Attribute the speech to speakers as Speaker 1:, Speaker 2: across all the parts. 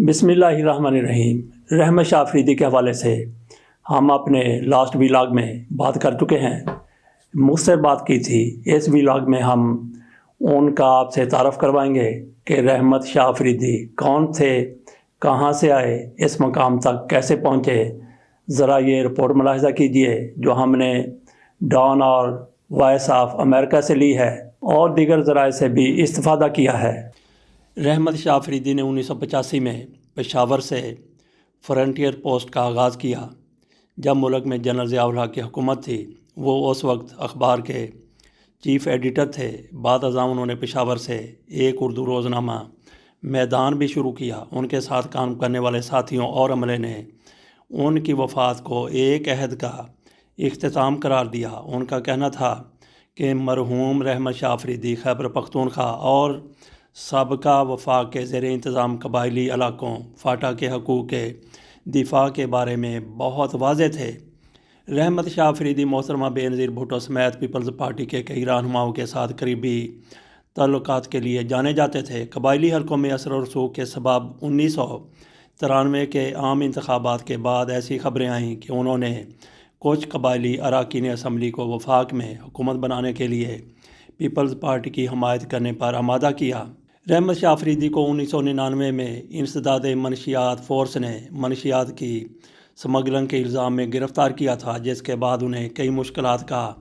Speaker 1: بسم اللہ الرحمن الرحیم۔ رحمت شاہ افریدی کے حوالے سے ہم اپنے لاسٹ ویلاگ میں بات کر چکے ہیں، مجھ سے بات کی تھی۔ اس ویلاگ میں ہم ان کا آپ سے تعارف کروائیں گے کہ رحمت شاہ افریدی کون تھے، کہاں سے آئے، اس مقام تک کیسے پہنچے۔ ذرا یہ رپورٹ ملاحظہ کیجئے جو ہم نے ڈان اور وائس آف امریکہ سے لی ہے اور دیگر ذرائع سے بھی استفادہ کیا ہے۔ رحمت شاہ افریدی نے 1985 میں پشاور سے فرنٹیئر پوسٹ کا آغاز کیا۔ جب ملک میں جنرل ضیاء الحق کی حکومت تھی، وہ اس وقت اخبار کے چیف ایڈیٹر تھے۔ بعد ازاں انہوں نے پشاور سے ایک اردو روزنامہ میدان بھی شروع کیا۔ ان کے ساتھ کام کرنے والے ساتھیوں اور عملے نے ان کی وفات کو ایک عہد کا اختتام قرار دیا۔ ان کا کہنا تھا کہ مرحوم رحمت شاہ افریدی خیبر پختونخوا اور سابقہ وفاق کے زیر انتظام قبائلی علاقوں فاٹا کے حقوق کے دفاع کے بارے میں بہت واضح تھے۔ رحمت شاہ افریدی محترمہ بے نظیر بھٹو سمیت پیپلز پارٹی کے کئی رہنماؤں کے ساتھ قریبی تعلقات کے لیے جانے جاتے تھے۔ قبائلی حلقوں میں اثر و رسوخ کے سبب 1993 کے عام انتخابات کے بعد ایسی خبریں آئیں کہ انہوں نے کچھ قبائلی اراکین اسمبلی کو وفاق میں حکومت بنانے کے لیے پیپلز پارٹی کی حمایت کرنے پر آمادہ کیا۔ رحمت شاہ افریدی کو 1999 میں انسداد منشیات فورس نے منشیات کی سمگلنگ کے الزام میں گرفتار کیا تھا، جس کے بعد انہیں کئی مشکلات کا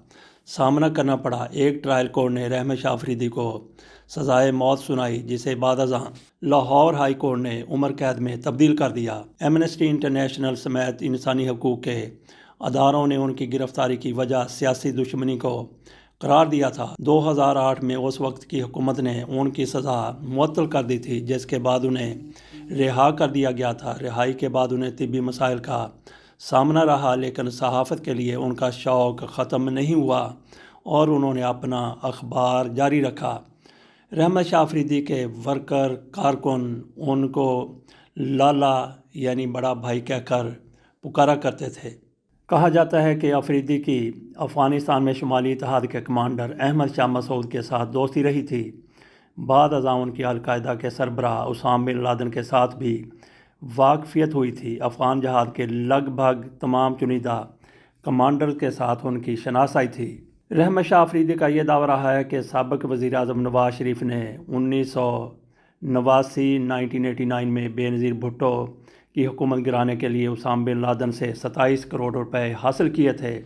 Speaker 1: سامنا کرنا پڑا۔ ایک ٹرائل کورٹ نے رحمت شاہ افریدی کو سزائے موت سنائی، جسے بعد ازاں لاہور ہائی کورٹ نے عمر قید میں تبدیل کر دیا۔ ایمنسٹی انٹرنیشنل سمیت انسانی حقوق کے اداروں نے ان کی گرفتاری کی وجہ سیاسی دشمنی کو قرار دیا تھا۔ 2008 میں اس وقت کی حکومت نے ان کی سزا معطل کر دی تھی، جس کے بعد انہیں رہا کر دیا گیا تھا۔ رہائی کے بعد انہیں طبی مسائل کا سامنا رہا، لیکن صحافت کے لیے ان کا شوق ختم نہیں ہوا اور انہوں نے اپنا اخبار جاری رکھا۔ رحمت شاہ افریدی کے ورکر کارکن ان کو لالا یعنی بڑا بھائی کہہ کر پکارا کرتے تھے۔ کہا جاتا ہے کہ افریدی کی افغانستان میں شمالی اتحاد کے کمانڈر احمد شاہ مسعود کے ساتھ دوستی رہی تھی۔ بعد ازاں ان کی القاعدہ کے سربراہ اسامہ بن لادن کے ساتھ بھی واقفیت ہوئی تھی۔ افغان جہاد کے لگ بھگ تمام چنیدہ کمانڈر کے ساتھ ان کی شناسائی تھی۔ رحمت شاہ افریدی کا یہ دعویٰ رہا ہے کہ سابق وزیر اعظم نواز شریف نے 1989 میں بے نظیر بھٹو کی حکومت گرانے کے لیے اسامہ بن لادن سے 27 کروڑ روپے حاصل کیے تھے۔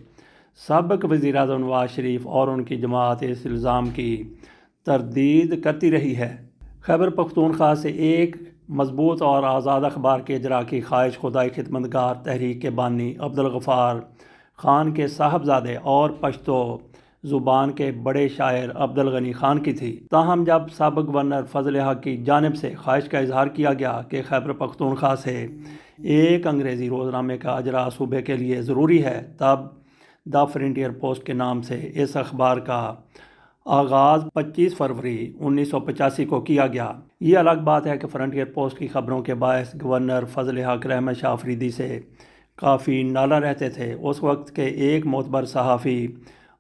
Speaker 1: سابق وزیر اعظم نواز شریف اور ان کی جماعت اس الزام کی تردید کرتی رہی ہے۔ خیبر پختونخوا سے ایک مضبوط اور آزاد اخبار کے اجراء کی خواہش خدائی خدمتگار تحریک کے بانی عبدالغفار خان کے صاحبزادے اور پشتو زبان کے بڑے شاعر عبدالغنی خان کی تھی۔ تاہم جب سابق گورنر فضل حق کی جانب سے خواہش کا اظہار کیا گیا کہ خیبر پختونخوا سے ایک انگریزی روزنامے کا اجراء صوبے کے لیے ضروری ہے، تب دا فرنٹیئر پوسٹ کے نام سے اس اخبار کا آغاز 25 فروری 1985 کو کیا گیا۔ یہ الگ بات ہے کہ فرنٹیئر پوسٹ کی خبروں کے باعث گورنر فضل حق رحمت شاہ افریدی سے کافی نالاں رہتے تھے۔ اس وقت کے ایک معتبر صحافی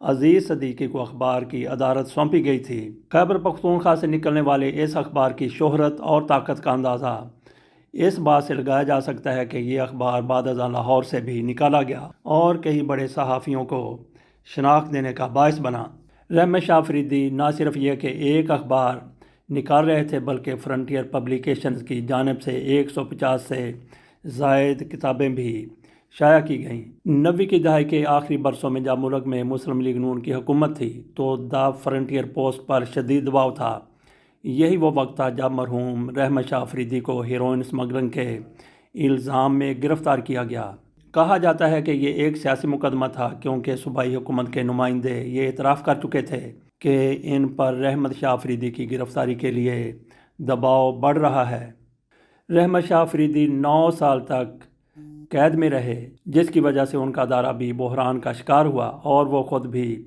Speaker 1: عزیز صدیقی کو اخبار کی ادارت سونپی گئی تھی۔ خیبر پختونخوا سے نکلنے والے اس اخبار کی شہرت اور طاقت کا اندازہ اس بات سے لگایا جا سکتا ہے کہ یہ اخبار بعد ازاں لاہور سے بھی نکالا گیا اور کئی بڑے صحافیوں کو شناخت دینے کا باعث بنا۔ رحمت شاہ افریدی نہ صرف یہ کہ ایک اخبار نکال رہے تھے، بلکہ فرنٹیئر پبلیکیشنز کی جانب سے 150 سے زائد کتابیں بھی شائع کی گئیں۔ 90 کی دہائی کے آخری برسوں میں جب ملک میں مسلم لیگ نون کی حکومت تھی تو دا فرنٹیئر پوسٹ پر شدید دباؤ تھا۔ یہی وہ وقت تھا جب مرحوم رحمت شاہ افریدی کو ہیروئن اسمگلنگ کے الزام میں گرفتار کیا گیا۔ کہا جاتا ہے کہ یہ ایک سیاسی مقدمہ تھا، کیونکہ صوبائی حکومت کے نمائندے یہ اعتراف کر چکے تھے کہ ان پر رحمت شاہ افریدی کی گرفتاری کے لیے دباؤ بڑھ رہا ہے۔ رحمت شاہ افریدی 9 سال تک قید میں رہے، جس کی وجہ سے ان کا دارہ بھی بحران کا شکار ہوا اور وہ خود بھی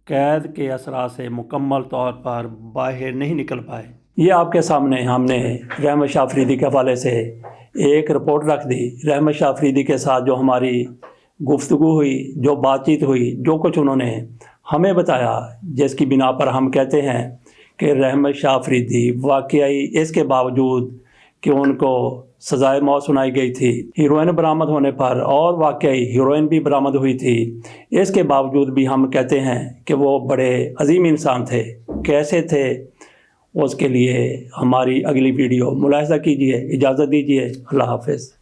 Speaker 1: قید کے اثرات سے مکمل طور پر باہر نہیں نکل پائے۔ یہ آپ کے سامنے ہم نے رحمت شاہ افریدی کے حوالے سے ایک رپورٹ رکھ دی۔ رحمت شاہ افریدی کے ساتھ جو ہماری گفتگو ہوئی، جو بات چیت ہوئی، جو کچھ انہوں نے ہمیں بتایا، جس کی بنا پر ہم کہتے ہیں کہ رحمت شاہ افریدی واقعی اس کے باوجود کہ ان کو سزائے موت سنائی گئی تھی۔ ہیروئن برآمد ہونے پر اور واقعی ہیروئن بھی برآمد ہوئی تھی، اس کے باوجود بھی ہم کہتے ہیں کہ وہ بڑے عظیم انسان تھے۔ کیسے تھے اس کے لیے ہماری اگلی ویڈیو ملاحظہ کیجیے۔ اجازت دیجیے، اللہ حافظ۔